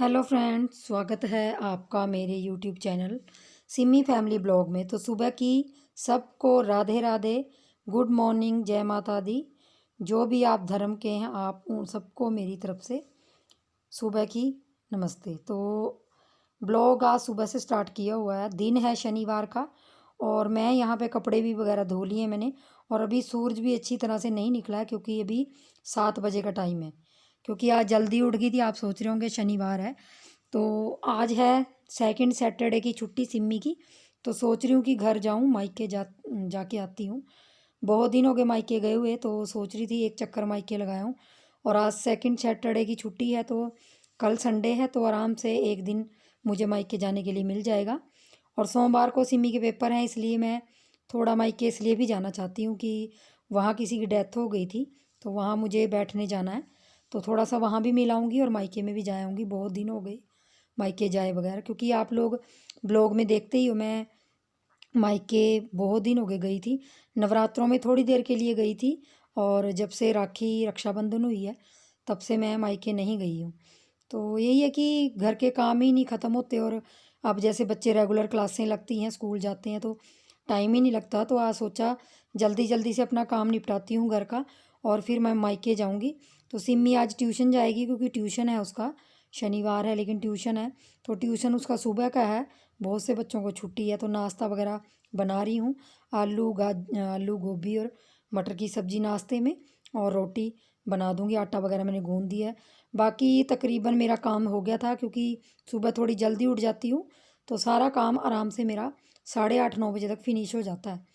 Hello friends, स्वागत है आपका मेरे YouTube channel Simi family blog में। तो सुबह की सबको राधे राधे, गुड मॉर्निंग, जय माता दी। जो भी आप धर्म के हैं, आप उन सबको मेरी तरफ से सुबह की नमस्ते। तो ब्लॉग आज सुबह से स्टार्ट किया हुआ है। दिन है शनिवार का और मैं यहाँ पे कपड़े भी वगैरह धो लिए मैंने। और अभी सूरज भी अच्छी तरह से नहीं निकला है क्योंकि अभी 7 बजे का टाइम है। क्योंकि आज जल्दी उठ गई थी। आप सोच रहे होंगे शनिवार है, तो आज है सेकंड सैटरडे की छुट्टी सिम्मी की। तो सोच रही हूँ कि घर जाऊँ, मायके जाके आती हूँ। बहुत दिन हो गए मायके गए हुए, तो सोच रही थी एक चक्कर मायके लगाया। और आज सेकंड सैटरडे की छुट्टी है, तो कल संडे है, तो आराम से एक दिन मुझे मायके जाने के लिए मिल जाएगा। और सोमवार को सिमी के पेपर हैं, इसलिए मैं थोड़ा मायके इसलिए भी जाना चाहती हूँ कि वहाँ किसी की डेथ हो गई थी, तो वहाँ मुझे बैठने जाना है। तो थोड़ा सा वहाँ भी मिलाऊंगी और मायके में भी जाऊँगी। बहुत दिन हो गए मायके जाए बगैर, क्योंकि आप लोग ब्लॉग में देखते ही हो, मैं मायके बहुत दिन हो गए गई थी। नवरात्रों में थोड़ी देर के लिए गई थी, और जब से राखी रक्षाबंधन हुई है तब से मैं मायके नहीं गई हूँ। तो यही है कि घर के काम ही नहीं ख़त्म होते। और अब जैसे बच्चे रेगुलर क्लासें लगती हैं, स्कूल जाते हैं, तो टाइम ही नहीं लगता। तो आज सोचा जल्दी जल्दी से अपना काम निपटाती हूँ घर का, और फिर मैं मायके जाऊँगी। तो सिमी आज ट्यूशन जाएगी, क्योंकि ट्यूशन है उसका। शनिवार है लेकिन ट्यूशन है, तो ट्यूशन उसका सुबह का है। बहुत से बच्चों को छुट्टी है, तो नाश्ता वगैरह बना रही हूँ। आलू गोभी और मटर की सब्ज़ी नाश्ते में, और रोटी बना दूँगी। आटा वगैरह मैंने गूँध दिया है। बाकी तकरीबन मेरा काम हो गया था, क्योंकि सुबह थोड़ी जल्दी उठ जाती हूँ, तो सारा काम आराम से मेरा 8:30-9 बजे तक फिनिश हो जाता है।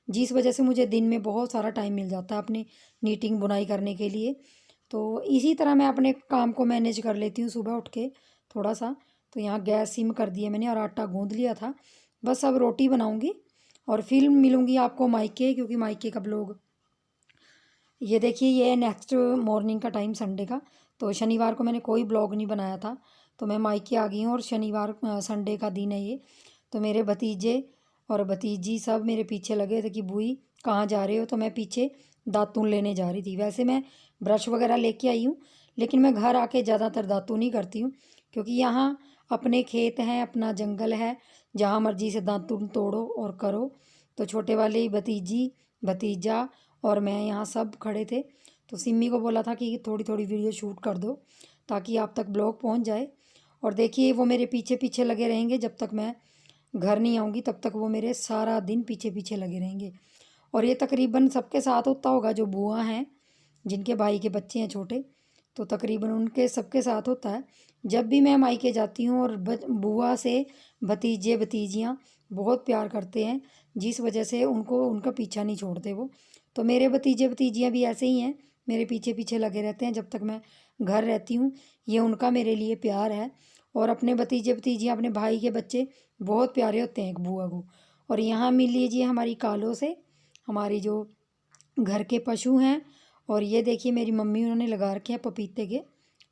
जिस वजह से मुझे दिन में बहुत सारा टाइम मिल जाता है अपने नीटिंग बुनाई करने के लिए। तो इसी तरह मैं अपने काम को मैनेज कर लेती हूँ सुबह उठ के थोड़ा सा। तो यहाँ गैस सिम कर दिया मैंने और आटा गूँध लिया था। बस अब रोटी बनाऊँगी और फिर मिलूँगी आपको मायके, क्योंकि मायके कब लोग, ये देखिए, ये नेक्स्ट मॉर्निंग का टाइम संडे का। तो शनिवार को मैंने कोई ब्लॉग नहीं बनाया था, तो मैं मायके आ गई हूँ। और शनिवार संडे का दिन है ये। तो मेरे भतीजे और भतीजी सब मेरे पीछे लगे थे कि बुई कहाँ जा रहे हो। तो मैं पीछे दातुन लेने जा रही थी। वैसे मैं ब्रश वगैरह लेके आई हूँ, लेकिन मैं घर आके ज़्यादातर दातुन ही करती हूँ, क्योंकि यहाँ अपने खेत हैं, अपना जंगल है, जहाँ मर्जी से दातुन तोड़ो और करो। तो छोटे वाली भतीजी, भतीजा और मैं यहाँ सब खड़े थे। तो सिम्मी को बोला था कि थोड़ी थोड़ी वीडियो शूट कर दो, ताकि आप तक ब्लॉग पहुँच जाए। और देखिए, वो मेरे पीछे पीछे लगे रहेंगे जब तक मैं घर नहीं आऊँगी, तब तक वो मेरे सारा दिन पीछे पीछे लगे रहेंगे। और ये तकरीबन सबके साथ होता होगा, जो बुआ हैं, जिनके भाई के बच्चे हैं छोटे, तो तकरीबन उनके सबके साथ होता है। जब भी मैं मायके जाती हूँ, और बुआ से भतीजे भतीजियाँ बहुत प्यार करते हैं, जिस वजह से उनको उनका पीछा नहीं छोड़ते वो। तो मेरे भतीजे भतीजियाँ भी ऐसे ही हैं, मेरे पीछे पीछे लगे रहते हैं जब तक मैं घर रहती हूँ। ये उनका मेरे लिए प्यार है। और अपने भतीजे भतीजियाँ, अपने भाई के बच्चे बहुत प्यारे होते हैं एक बुआ को। और यहाँ मिल लीजिए हमारी कालों से, हमारी जो घर के पशु हैं। और ये देखिए, मेरी मम्मी उन्होंने लगा रखे हैं पपीते के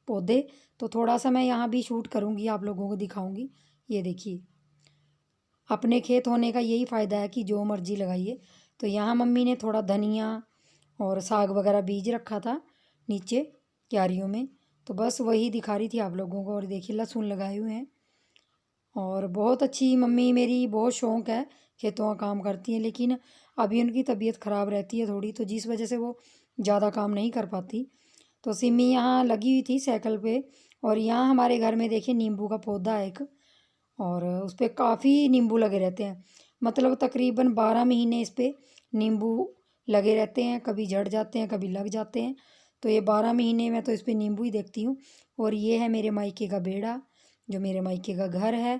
पौधे। तो थोड़ा सा मैं यहाँ भी शूट करूँगी, आप लोगों को दिखाऊँगी। ये देखिए, अपने खेत होने का यही फ़ायदा है कि जो मर्जी लगाइए। तो यहाँ मम्मी ने थोड़ा धनिया और साग वगैरह बीज रखा था नीचे क्यारियों में, तो बस वही दिखा रही थी आप लोगों को। और देखिए, लहसुन लगाए हुए हैं। और बहुत अच्छी मम्मी मेरी, बहुत शौक है, खेतों का काम करती हैं। लेकिन अभी उनकी तबीयत ख़राब रहती है थोड़ी, तो जिस वजह से वो ज़्यादा काम नहीं कर पाती। तो सिमी यहाँ लगी हुई थी साइकिल पे। और यहाँ हमारे घर में देखिए, नींबू का पौधा है एक, और उस पर काफ़ी नींबू लगे रहते हैं। मतलब तकरीबन 12 महीने इस पर नींबू लगे रहते हैं। कभी झड़ जाते हैं, कभी लग जाते हैं। तो ये 12 महीने में तो इस पर नींबू ही देखती हूँ। और ये है मेरे मायके का बेड़ा, जो मेरे मायके का घर है।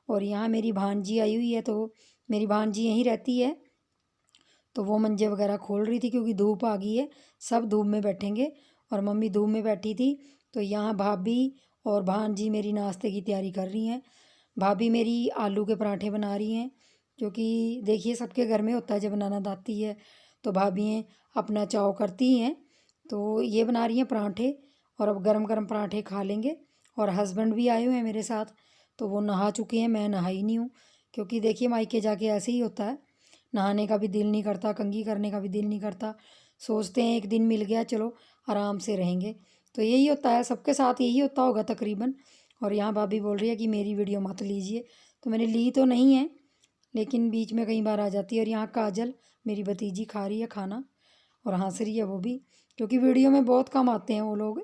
और यहाँ मेरी भांजी आई हुई है, तो मेरी भांजी यहीं रहती है। तो वो मंजे वगैरह खोल रही थी, क्योंकि धूप आ गई है, सब धूप में बैठेंगे। और मम्मी धूप में बैठी थी। तो यहाँ भाभी और भांजी मेरी नाश्ते की तैयारी कर रही हैं। भाभी मेरी आलू के पराठे बना रही हैं, क्योंकि देखिए, सबके घर में होता है जब ननद आती है तो भाभी अपना चाव करती हैं। तो ये बना रही हैं पराठे, और अब गरम गरम पराठे खा लेंगे। और हस्बैंड भी आए हुए हैं मेरे साथ, तो वो नहा चुके हैं, मैं नहाई नहीं हूँ। क्योंकि देखिए, मायके जाके ऐसे ही होता है, नहाने का भी दिल नहीं करता, कंघी करने का भी दिल नहीं करता। सोचते हैं एक दिन मिल गया, चलो आराम से रहेंगे। तो यही होता है, सबके साथ यही होता होगा तकरीबन। और यहाँ भाभी बोल रही है कि मेरी वीडियो मत लीजिए, तो मैंने ली तो नहीं है, लेकिन बीच में कई बार आ जाती है। और यहाँ काजल मेरी भतीजी खा रही है खाना और हंस रही है वो भी, क्योंकि वीडियो में बहुत कम आते हैं वो लोग।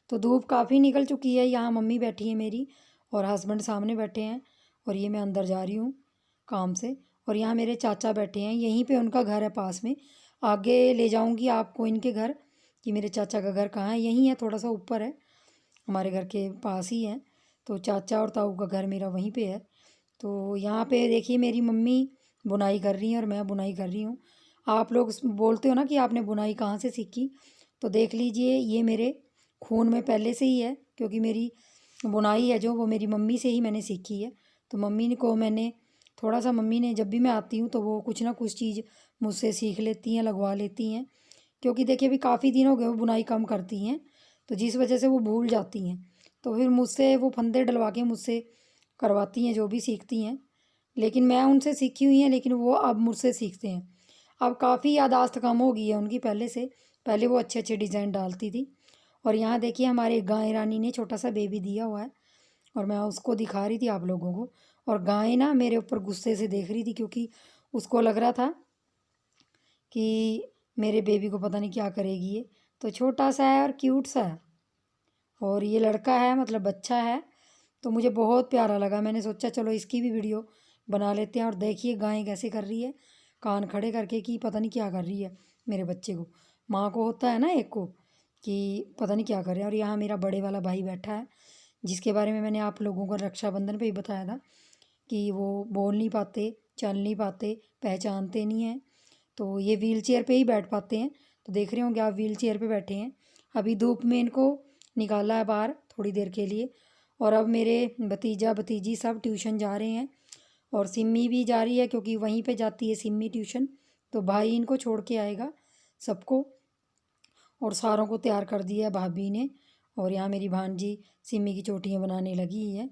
तो धूप काफ़ी निकल चुकी है। यहाँ मम्मी बैठी है मेरी और हस्बैंड सामने बैठे हैं, और ये मैं अंदर जा रही हूँ काम से। और यहाँ मेरे चाचा बैठे हैं, यहीं पे उनका घर है पास में। आगे ले जाऊँगी आपको इनके घर, कि मेरे चाचा का घर कहाँ है। यहीं है, थोड़ा सा ऊपर है, हमारे घर के पास ही है। तो चाचा और ताऊ का घर मेरा वहीं पे है। तो यहाँ पे देखिए मेरी मम्मी बुनाई कर रही हैं और मैं बुनाई कर रही हूँ। आप लोग बोलते हो ना कि आपने बुनाई कहाँ से सीखी, तो देख लीजिए ये मेरे खून में पहले से ही है, क्योंकि मेरी बुनाई है जो वो मेरी मम्मी से ही मैंने सीखी है। तो मम्मी को मैंने थोड़ा सा, मम्मी ने जब भी मैं आती हूँ तो वो कुछ ना कुछ चीज़ मुझसे सीख लेती हैं, लगवा लेती हैं। क्योंकि देखिए अभी काफ़ी दिन हो गए वो बुनाई कम करती हैं, तो जिस वजह से वो भूल जाती हैं। तो फिर मुझसे वो फंदे डलवा के मुझसे करवाती हैं जो भी सीखती हैं। लेकिन मैं उनसे सीखी हुई हैं, लेकिन वो अब मुझसे सीखते हैं। अब काफ़ी याददाश्त कम हो गई है उनकी पहले से। पहले वो अच्छे अच्छे डिज़ाइन डालती थी। और यहाँ देखिए हमारे गाय रानी ने छोटा सा बेबी दिया हुआ है, और मैं उसको दिखा रही थी आप लोगों को। और गाय ना मेरे ऊपर गुस्से से देख रही थी, क्योंकि उसको लग रहा था कि मेरे बेबी को पता नहीं क्या करेगी ये। तो छोटा सा है और क्यूट सा है, और ये लड़का है, मतलब बच्चा है। तो मुझे बहुत प्यारा लगा, मैंने सोचा चलो इसकी भी वीडियो बना लेते हैं। और देखिए गाय कैसे कर रही है, कान खड़े करके, कि पता नहीं क्या कर रही है मेरे बच्चे को। माँ को होता है ना एक को, कि पता नहीं क्या कर रहे हैं। और यहाँ मेरा बड़े वाला भाई बैठा है, जिसके बारे में मैंने आप लोगों को रक्षाबंधन पे ही बताया था कि वो बोल नहीं पाते, चल नहीं पाते, पहचानते नहीं हैं। तो ये व्हील चेयर पर ही बैठ पाते हैं। तो देख रहे होंगे आप, व्हील चेयर पर बैठे हैं। अभी धूप में इनको निकाला है बाहर थोड़ी देर के लिए। और अब मेरे भतीजा भतीजी सब ट्यूशन जा रहे हैं, और सिम्मी भी जा रही है, क्योंकि वहीं पे जाती है सिम्मी ट्यूशन। तो भाई इनको छोड़ के आएगा सबको, और सारों को तैयार कर दिया है भाभी ने। और यहाँ मेरी भांजी सिम्मी की चोटियाँ बनाने लगी है।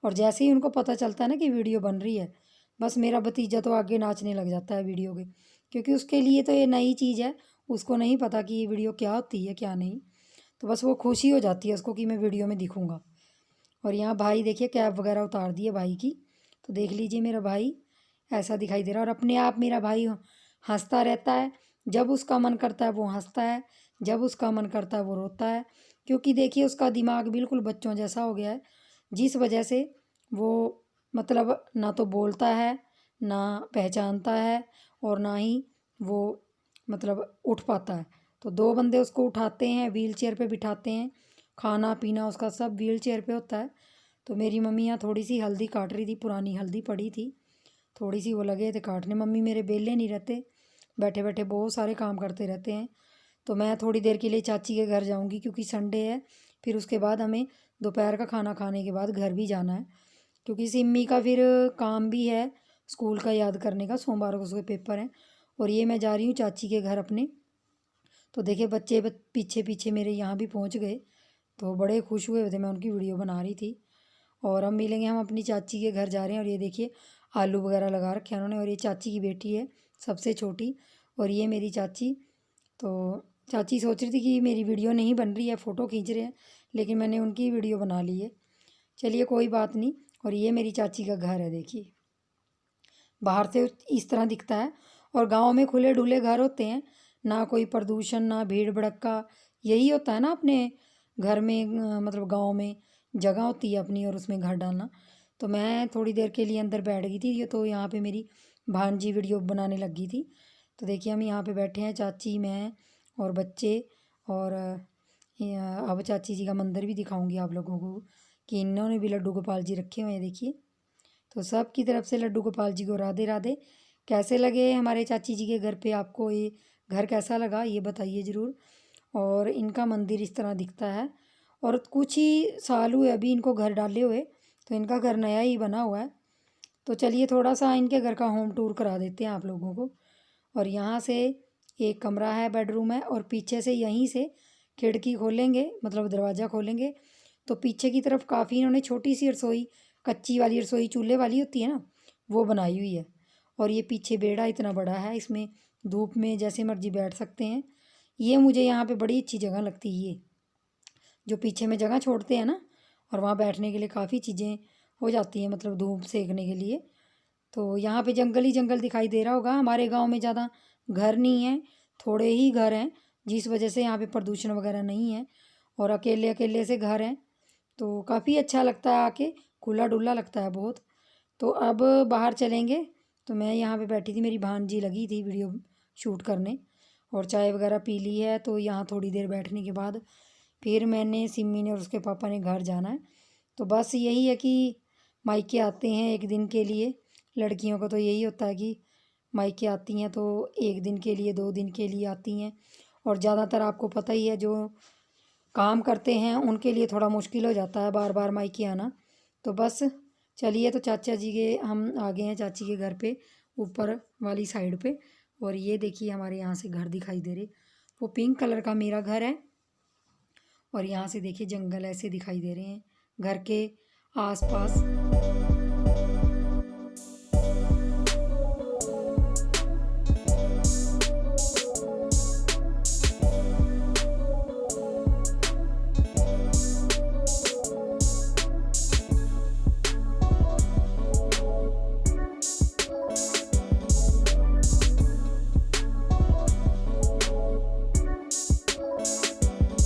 और जैसे ही उनको पता चलता है ना कि वीडियो बन रही है, बस मेरा भतीजा तो आगे नाचने लग जाता है वीडियो के, क्योंकि उसके लिए तो ये नई चीज़ है। उसको नहीं पता कि ये वीडियो क्या होती है क्या नहीं। तो बस वो खुशी हो जाती है उसको कि मैं वीडियो में दिखूँगा। और यहाँ भाई देखिए कैप वगैरह उतार दी है भाई की। तो देख लीजिए मेरा भाई ऐसा दिखाई दे रहा है। और अपने आप मेरा भाई हंसता रहता है, जब उसका मन करता है वो हंसता है, जब उसका मन करता है वो रोता है। क्योंकि देखिए उसका दिमाग बिल्कुल बच्चों जैसा हो गया है, जिस वजह से वो मतलब ना तो बोलता है, ना पहचानता है, और ना ही वो मतलब उठ पाता है। तो दो बंदे उसको उठाते हैं, व्हील चेयर पर बिठाते हैं, खाना पीना उसका सब व्हील चेयर पे होता है। तो मेरी मम्मी यहाँ थोड़ी सी हल्दी काट रही थी, पुरानी हल्दी पड़ी थी, थोड़ी सी वो लगे थे काटने। मम्मी मेरे बेले नहीं रहते, बैठे बैठे बहुत सारे काम करते रहते हैं। तो मैं थोड़ी देर के लिए चाची के घर जाऊँगी, क्योंकि संडे है। फिर उसके बाद हमें दोपहर का खाना खाने के बाद घर भी जाना है, क्योंकि सिम्मी का फिर काम भी है स्कूल का याद करने का, सोमवार को उसके पेपर हैं। और ये मैं जा रही हूँ चाची के घर अपने। तो देखिए बच्चे पीछे पीछे मेरे यहाँ भी पहुँच गए, तो बड़े खुश हुए थे, मैं उनकी वीडियो बना रही थी। और अब मिलेंगे, हम अपनी चाची के घर जा रहे हैं। और ये देखिए आलू वगैरह लगा रखे हैं उन्होंने। और ये चाची की बेटी है सबसे छोटी, और ये मेरी चाची। तो चाची सोच रही थी कि मेरी वीडियो नहीं बन रही है, फ़ोटो खींच रहे हैं, लेकिन मैंने उनकी वीडियो बना ली है। चलिए कोई बात नहीं। और ये मेरी चाची का घर है, देखिए बाहर से इस तरह दिखता है। और गांव में खुले डुले घर होते हैं, ना कोई प्रदूषण, ना भीड़ भड़क्का। यही होता है ना अपने घर में, मतलब गांव में जगह होती है अपनी, और उसमें घर डालना। तो मैं थोड़ी देर के लिए अंदर बैठ गई थी, तो यहाँ पे मेरी भांजी वीडियो बनाने लगी थी। तो देखिए हम यहाँ पे बैठे हैं, चाची, मैं और बच्चे। और अब चाची जी का मंदिर भी दिखाऊंगी आप लोगों को, कि इन्होंने भी लड्डू गोपाल जी रखे हुए हैं, देखिए। तो सब की तरफ से लड्डू गोपाल जी को राधे राधे। कैसे लगे हमारे चाची जी के घर पे, आपको ये घर कैसा लगा ये बताइए ज़रूर। और इनका मंदिर इस तरह दिखता है। और कुछ ही साल हुए अभी इनको घर डाले हुए, तो इनका घर नया ही बना हुआ है। तो चलिए थोड़ा सा इनके घर का होम टूर करा देते हैं आप लोगों को। और यहाँ से एक कमरा है, बेडरूम है, और पीछे से यहीं से खिड़की खोलेंगे, मतलब दरवाज़ा खोलेंगे, तो पीछे की तरफ काफ़ी इन्होंने छोटी सी रसोई, कच्ची वाली रसोई चूल्हे वाली होती है ना, वो बनाई हुई है। और ये पीछे बेड़ा इतना बड़ा है, इसमें धूप में जैसे मर्जी बैठ सकते हैं। ये मुझे यहाँ पे बड़ी अच्छी जगह लगती है, ये जो पीछे में जगह छोड़ते हैं ना, और वहाँ बैठने के लिए काफ़ी चीज़ें हो जाती हैं, मतलब धूप सेकने के लिए। तो यहाँ पे जंगल ही जंगल दिखाई दे रहा होगा। हमारे गांव में ज़्यादा घर नहीं है, थोड़े ही घर हैं, जिस वजह से यहाँ पे प्रदूषण वगैरह नहीं है और अकेले अकेले से घर हैं। तो काफ़ी अच्छा लगता है आके, खुला डुला लगता है बहुत। तो अब बाहर चलेंगे। तो मैं यहाँ पे बैठी थी, मेरी भांजी लगी थी वीडियो शूट करने और चाय वगैरह पी ली है। तो यहाँ थोड़ी देर बैठने के बाद फिर मैंने, सिमी ने और उसके पापा ने घर जाना है। तो बस यही है कि मायके आते हैं एक दिन के लिए। लड़कियों का तो यही होता है कि मायके आती हैं तो एक दिन के लिए, 2 दिन के लिए आती हैं। और ज़्यादातर आपको पता ही है, जो काम करते हैं उनके लिए थोड़ा मुश्किल हो जाता है बार बार मायके आना। तो बस चलिए, तो चाचा जी के हम आ गए हैं, चाची के घर पे, ऊपर वाली साइड पे। और ये देखिए हमारे यहाँ से घर दिखाई दे रहे, वो पिंक कलर का मेरा घर है। और यहाँ से देखिए जंगल ऐसे दिखाई दे रहे हैं घर के आसपास।